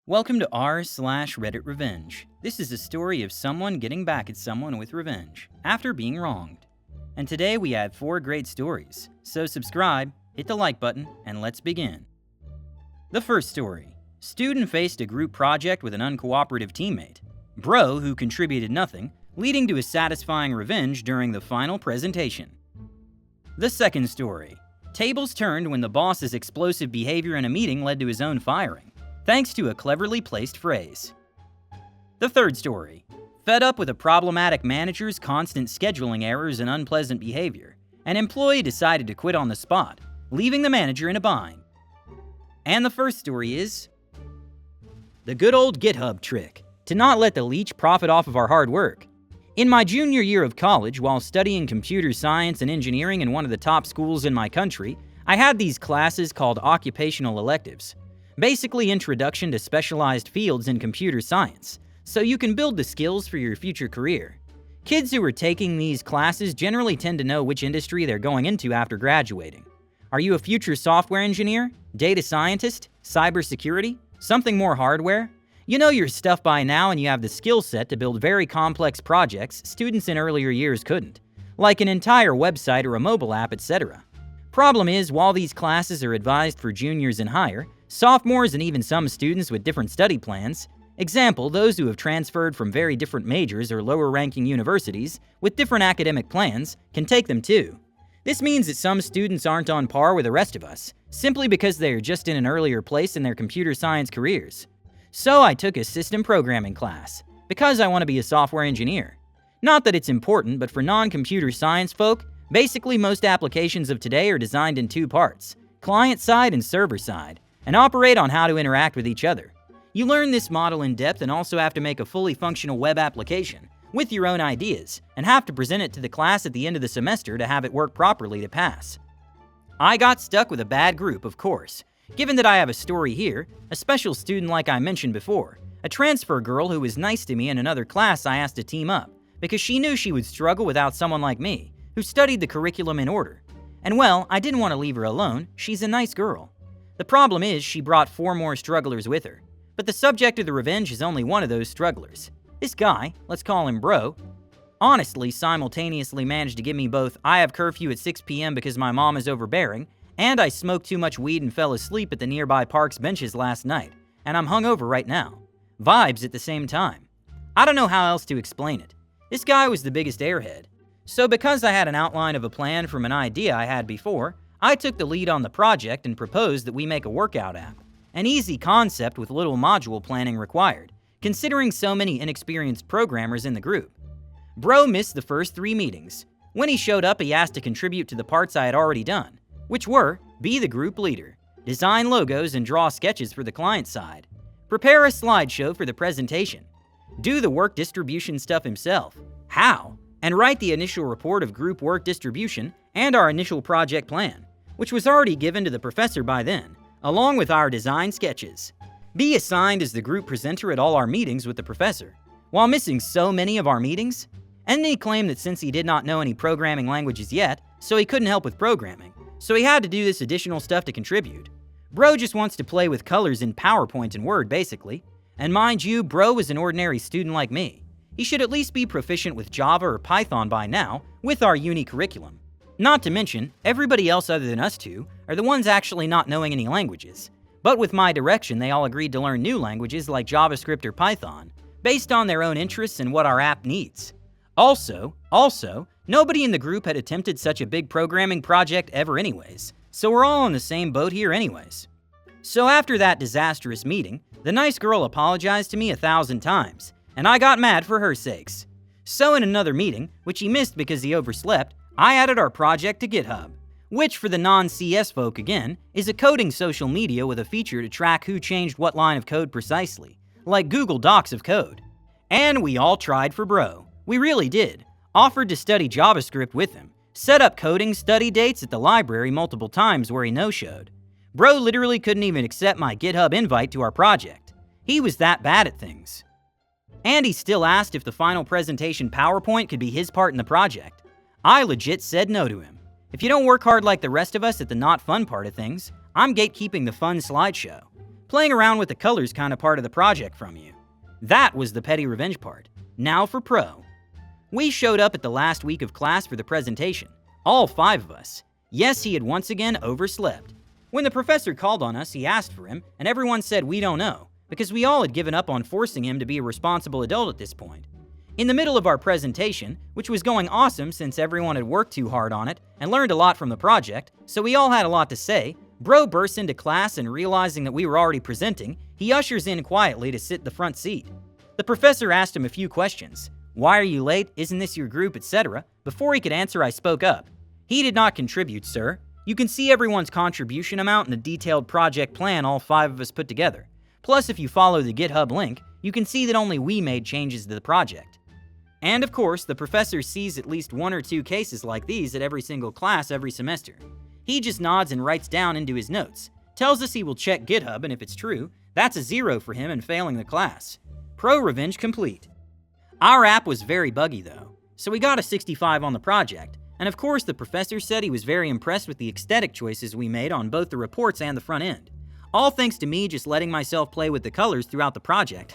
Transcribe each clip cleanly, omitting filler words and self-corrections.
Welcome to r/Reddit Revenge. This is a story of someone getting back at someone with revenge after being wronged. And today we have 4 great stories. So subscribe, hit the like button, and let's begin. The first story. Student faced a group project with an uncooperative teammate. Bro, who contributed nothing, leading to a satisfying revenge during the final presentation. The second story. Tables turned when the boss's explosive behavior in a meeting led to his own firing, thanks to a cleverly placed phrase. The third story. Fed up with a problematic manager's constant scheduling errors and unpleasant behavior, an employee decided to quit on the spot, leaving the manager in a bind. And the first story is the good old GitHub trick, to not let the leech profit off of our hard work. In my junior year of college, while studying computer science and engineering in one of the top schools in my country, I had these classes called occupational electives. Basically introduction to specialized fields in computer science, so you can build the skills for your future career. Kids who are taking these classes generally tend to know which industry they're going into after graduating. Are you a future software engineer, data scientist, cybersecurity, something more hardware? You know your stuff by now and you have the skill set to build very complex projects students in earlier years couldn't, like an entire website or a mobile app, etc. Problem is, while these classes are advised for juniors and higher, sophomores and even some students with different study plans, example, those who have transferred from very different majors or lower-ranking universities with different academic plans, can take them too. This means that some students aren't on par with the rest of us, simply because they are just in an earlier place in their computer science careers. So I took a system programming class, because I want to be a software engineer. Not that it's important, but for non-computer science folk, basically most applications of today are designed in 2 parts, client-side and server-side, and operate on how to interact with each other. You learn this model in depth and also have to make a fully functional web application with your own ideas and have to present it to the class at the end of the semester to have it work properly to pass. I got stuck with a bad group, of course. Given that I have a story here, a special student like I mentioned before, a transfer girl who was nice to me in another class I asked to team up because she knew she would struggle without someone like me who studied the curriculum in order. And well, I didn't want to leave her alone. She's a nice girl. The problem is she brought 4 more strugglers with her. But the subject of the revenge is only one of those strugglers. This guy, let's call him Bro, honestly simultaneously managed to give me both I have curfew at 6 p.m. because my mom is overbearing, and I smoked too much weed and fell asleep at the nearby park's benches last night, and I'm hungover right now. Vibes at the same time. I don't know how else to explain it. This guy was the biggest airhead. So because I had an outline of a plan from an idea I had before, I took the lead on the project and proposed that we make a workout app. An easy concept with little module planning required, considering so many inexperienced programmers in the group. Bro missed the first 3 meetings. When he showed up, he asked to contribute to the parts I had already done, which were, be the group leader, design logos and draw sketches for the client side, prepare a slideshow for the presentation, do the work distribution stuff himself, how, and write the initial report of group work distribution and our initial project plan, which was already given to the professor by then, along with our design sketches. Be assigned as the group presenter at all our meetings with the professor, while missing so many of our meetings. And he claimed that since he did not know any programming languages yet, so he couldn't help with programming, so he had to do this additional stuff to contribute. Bro just wants to play with colors in PowerPoint and Word, basically. And mind you, Bro is an ordinary student like me. He should at least be proficient with Java or Python by now, with our uni curriculum. Not to mention, everybody else other than us two are the ones actually not knowing any languages. But with my direction, they all agreed to learn new languages like JavaScript or Python, based on their own interests and what our app needs. Also, nobody in the group had attempted such a big programming project ever anyways, so we're all on the same boat here anyways. So after that disastrous meeting, the nice girl apologized to me 1,000 times, and I got mad for her sakes. So in another meeting, which he missed because he overslept, I added our project to GitHub, which for the non-CS folk again, is a coding social media with a feature to track who changed what line of code precisely, like Google Docs of code. And we all tried for Bro. We really did. Offered to study JavaScript with him. Set up coding study dates at the library multiple times where he no-showed. Bro literally couldn't even accept my GitHub invite to our project. He was that bad at things. And he still asked if the final presentation PowerPoint could be his part in the project. I legit said no to him. If you don't work hard like the rest of us at the not fun part of things, I'm gatekeeping the fun slideshow. Playing around with the colors kind of part of the project from you. That was the petty revenge part. Now for Pro. We showed up at the last week of class for the presentation. All 5 of us. Yes, he had once again overslept. When the professor called on us, he asked for him, and everyone said we don't know, because we all had given up on forcing him to be a responsible adult at this point. In the middle of our presentation, which was going awesome since everyone had worked too hard on it and learned a lot from the project, so we all had a lot to say, Bro bursts into class and realizing that we were already presenting, he ushers in quietly to sit the front seat. The professor asked him a few questions. Why are you late? Isn't this your group, etc. Before he could answer, I spoke up. He did not contribute, sir. You can see everyone's contribution amount in the detailed project plan all 5 of us put together. Plus, if you follow the GitHub link, you can see that only we made changes to the project. And of course, the professor sees at least 1 or 2 cases like these at every single class every semester. He just nods and writes down into his notes, tells us he will check GitHub, and if it's true, that's a 0 for him in failing the class. Pro Revenge complete. Our app was very buggy though, so we got a 65 on the project, and of course the professor said he was very impressed with the aesthetic choices we made on both the reports and the front end. All thanks to me just letting myself play with the colors throughout the project.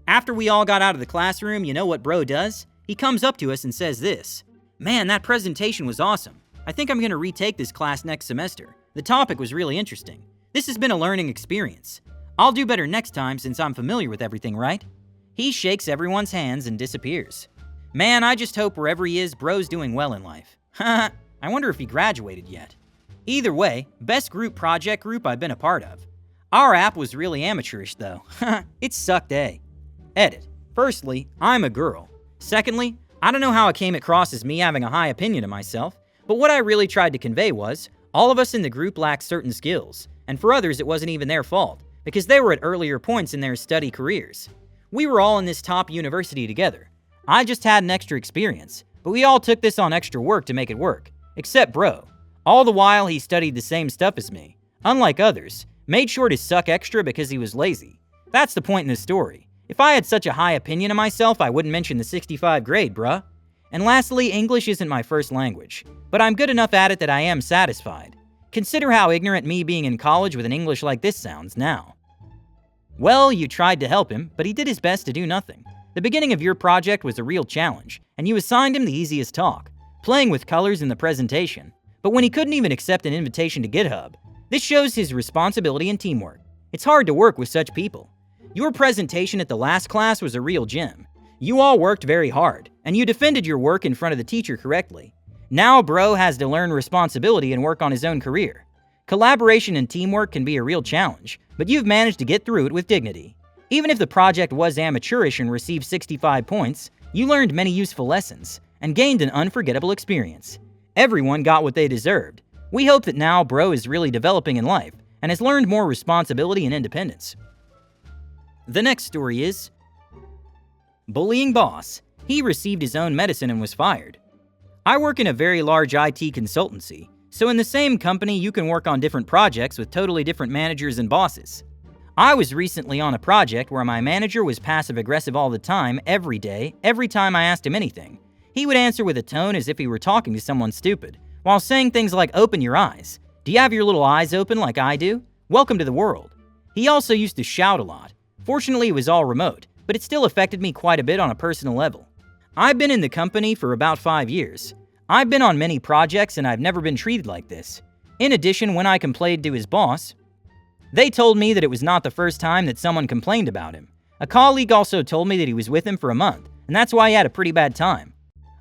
After we all got out of the classroom, you know what Bro does? He comes up to us and says this. Man, that presentation was awesome. I think I'm going to retake this class next semester. The topic was really interesting. This has been a learning experience. I'll do better next time since I'm familiar with everything, right? He shakes everyone's hands and disappears. Man, I just hope wherever he is, Bro's doing well in life. I wonder if he graduated yet. Either way, best group project group I've been a part of. Our app was really amateurish though. It sucked, eh? Edit. Firstly, I'm a girl. Secondly, I don't know how it came across as me having a high opinion of myself, but what I really tried to convey was, all of us in the group lacked certain skills, and for others it wasn't even their fault, because they were at earlier points in their study careers. We were all in this top university together. I just had an extra experience, but we all took this on extra work to make it work, except Bro. All the while he studied the same stuff as me. Unlike others, made sure to suck extra because he was lazy. That's the point in the story. If I had such a high opinion of myself, I wouldn't mention the 65 grade, bruh. And lastly, English isn't my first language, but I'm good enough at it that I am satisfied. Consider how ignorant me being in college with an English like this sounds now. Well, you tried to help him, but he did his best to do nothing. The beginning of your project was a real challenge, and you assigned him the easiest talk, playing with colors in the presentation. But when he couldn't even accept an invitation to GitHub, this shows his responsibility and teamwork. It's hard to work with such people. Your presentation at the last class was a real gem. You all worked very hard, and you defended your work in front of the teacher correctly. Now Bro has to learn responsibility and work on his own career. Collaboration and teamwork can be a real challenge, but you've managed to get through it with dignity. Even if the project was amateurish and received 65 points, you learned many useful lessons and gained an unforgettable experience. Everyone got what they deserved. We hope that now Bro is really developing in life and has learned more responsibility and independence. The next story is Bullying Boss. He received his own medicine and was fired. I work in a very large IT consultancy, so in the same company you can work on different projects with totally different managers and bosses. I was recently on a project where my manager was passive-aggressive all the time, every day, every time I asked him anything. He would answer with a tone as if he were talking to someone stupid, while saying things like, "Open your eyes. Do you have your little eyes open like I do? Welcome to the world." He also used to shout a lot. Fortunately, it was all remote, but it still affected me quite a bit on a personal level. I've been in the company for about 5 years. I've been on many projects and I've never been treated like this. In addition, when I complained to his boss, they told me that it was not the first time that someone complained about him. A colleague also told me that he was with him for a month, and that's why he had a pretty bad time.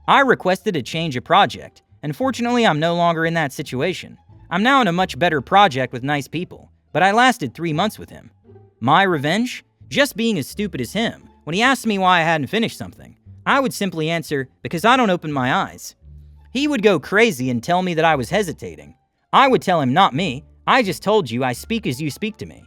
I requested a change of project, and fortunately I'm no longer in that situation. I'm now in a much better project with nice people, but I lasted 3 months with him. My revenge? Just being as stupid as him. When he asked me why I hadn't finished something, I would simply answer, "Because I don't open my eyes." He would go crazy and tell me that I was hesitating. I would tell him, "Not me. I just told you I speak as you speak to me."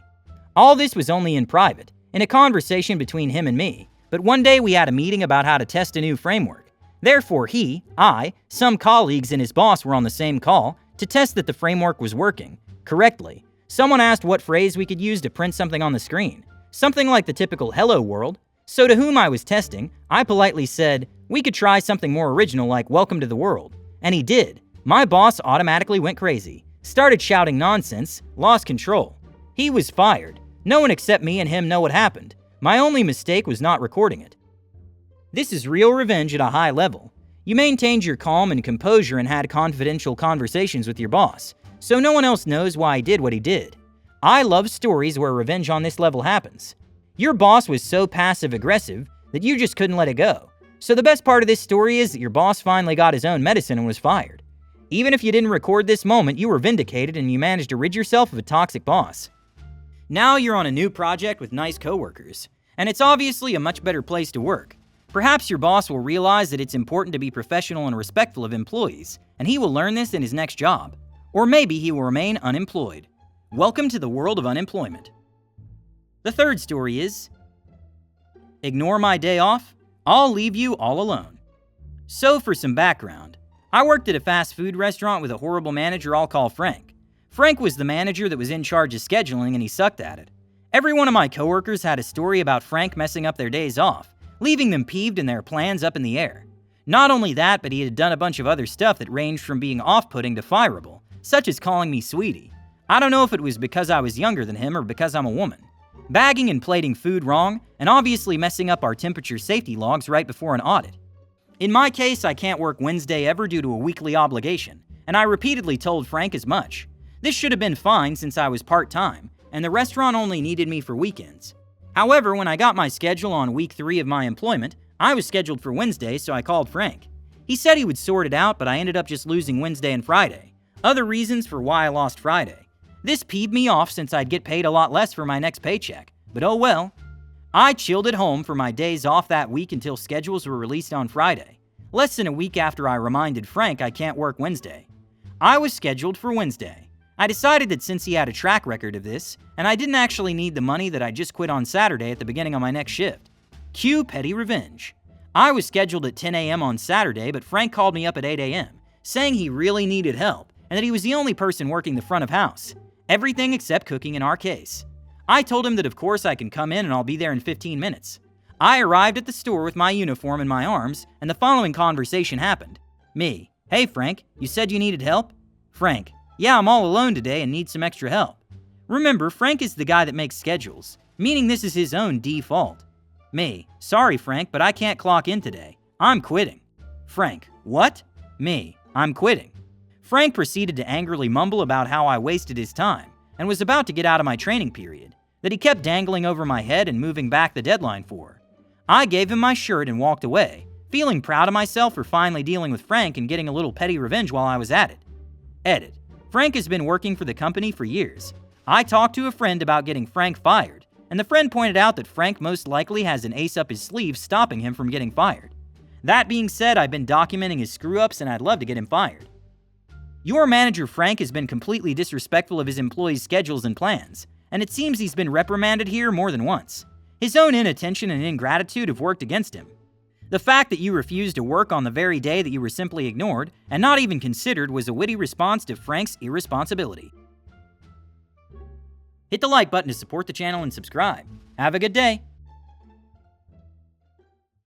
All this was only in private, in a conversation between him and me, but one day we had a meeting about how to test a new framework. Therefore he, I, some colleagues and his boss were on the same call to test that the framework was working correctly. Someone asked what phrase we could use to print something on the screen. Something like the typical "Hello World." So to whom I was testing, I politely said, "We could try something more original like "Welcome to the world." And he did. My boss automatically went crazy, started shouting nonsense, lost control. He was fired. No one except me and him know what happened. My only mistake was not recording it. This is real revenge at a high level. You maintained your calm and composure and had confidential conversations with your boss, so no one else knows why he did what he did. I love stories where revenge on this level happens. Your boss was so passive-aggressive that you just couldn't let it go. So the best part of this story is that your boss finally got his own medicine and was fired. Even if you didn't record this moment, you were vindicated and you managed to rid yourself of a toxic boss. Now you're on a new project with nice coworkers, and it's obviously a much better place to work. Perhaps your boss will realize that it's important to be professional and respectful of employees, and he will learn this in his next job. Or maybe he will remain unemployed. Welcome to the world of unemployment. The third story is, ignore my day off, I'll leave you all alone. So for some background, I worked at a fast food restaurant with a horrible manager I'll call Frank. Frank was the manager that was in charge of scheduling and he sucked at it. Every one of my coworkers had a story about Frank messing up their days off, leaving them peeved and their plans up in the air. Not only that, but he had done a bunch of other stuff that ranged from being off-putting to fireable, such as calling me sweetie. I don't know if it was because I was younger than him or because I'm a woman. Bagging and plating food wrong, and obviously messing up our temperature safety logs right before an audit. In my case, I can't work Wednesday ever due to a weekly obligation, and I repeatedly told Frank as much. This should have been fine since I was part-time, and the restaurant only needed me for weekends. However, when I got my schedule on week 3 of my employment, I was scheduled for Wednesday, so I called Frank. He said he would sort it out, but I ended up just losing Wednesday and Friday. Other reasons for why I lost Friday. This peeved me off since I'd get paid a lot less for my next paycheck, but oh well. I chilled at home for my days off that week until schedules were released on Friday, less than a week after I reminded Frank I can't work Wednesday. I was scheduled for Wednesday. I decided that since he had a track record of this, and I didn't actually need the money, that I just quit on Saturday at the beginning of my next shift. Cue petty revenge. I was scheduled at 10 a.m. on Saturday, but Frank called me up at 8 a.m., saying he really needed help, and that he was the only person working the front of house. Everything except cooking in our case. I told him that of course I can come in and I'll be there in 15 minutes. I arrived at the store with my uniform in my arms, and the following conversation happened. Me: hey Frank, you said you needed help? Frank: yeah, I'm all alone today and need some extra help. Remember, Frank is the guy that makes schedules, meaning this is his own default. Me: sorry Frank, but I can't clock in today. I'm quitting. Frank: what? Me: I'm quitting. Frank proceeded to angrily mumble about how I wasted his time and was about to get out of my training period, that he kept dangling over my head and moving back the deadline for. I gave him my shirt and walked away, feeling proud of myself for finally dealing with Frank and getting a little petty revenge while I was at it. Edit: Frank has been working for the company for years. I talked to a friend about getting Frank fired, and the friend pointed out that Frank most likely has an ace up his sleeve stopping him from getting fired. That being said, I've been documenting his screw-ups and I'd love to get him fired. Your manager Frank has been completely disrespectful of his employees' schedules and plans, and it seems he's been reprimanded here more than once. His own inattention and ingratitude have worked against him. The fact that you refused to work on the very day that you were simply ignored and not even considered was a witty response to Frank's irresponsibility. Hit the like button to support the channel and subscribe. Have a good day.